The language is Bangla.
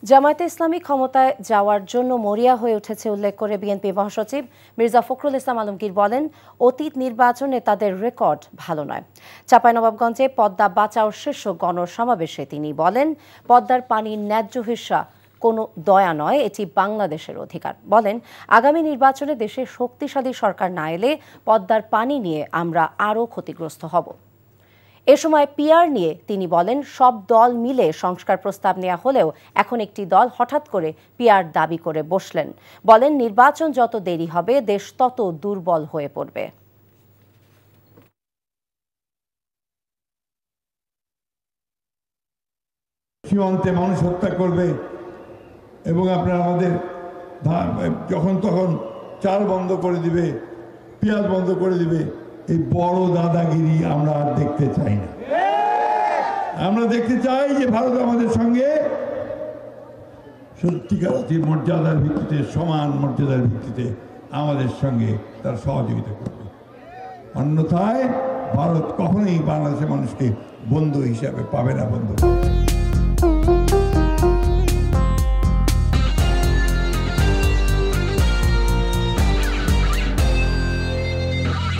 জামায়াতে ইসলামী ক্ষমতায় যাওয়ার জন্য মরিয়া হয়ে উঠেছে উল্লেখ করে বিএনপি মহাসচিব মির্জা ফখরুল ইসলাম আলমগীর বলেন, অতীত নির্বাচনে তাদের রেকর্ড ভালো নয়। চাঁপাইনবাবগঞ্জে পদ্মা বাঁচাও শীর্ষক গণসমাবেশে তিনি বলেন, পদ্মার পানির ন্যায্য হিস্যা কোনো দয়া নয়, এটি বাংলাদেশের অধিকার। বলেন, আগামী নির্বাচনে দেশে শক্তিশালী সরকার না এলে পদ্মার পানি নিয়ে আমরা আরও ক্ষতিগ্রস্ত হব। এ সময় পিআর নিয়ে তিনি বলেন, সব দল মিলে সংস্কার প্রস্তাব নেওয়া হলেও এখন একটি দল হঠাৎ করে পিআর দাবি করে বসলেন। বলেন, নির্বাচন যত দেরি হবে দেশ তত দুর্বল হয়ে পড়বে। সীমান্তে মানুষ হত্যা করবে এবং আপনারা আমাদের যখন তখন চাল বন্ধ করে দিবে, পেঁয়াজ বন্ধ করে দিবে। এই বড় দাদাগিরি আমরা আর দেখতে চাই না। আমরা দেখতে চাই যে ভারত আমাদের সঙ্গে সত্যিকার মর্যাদার ভিত্তিতে, সমান মর্যাদার ভিত্তিতে আমাদের সঙ্গে তার সহযোগিতা করবে। অন্যথায় ভারত কখনোই বাংলাদেশের মানুষকে বন্ধু হিসাবে পাবে না। বন্ধু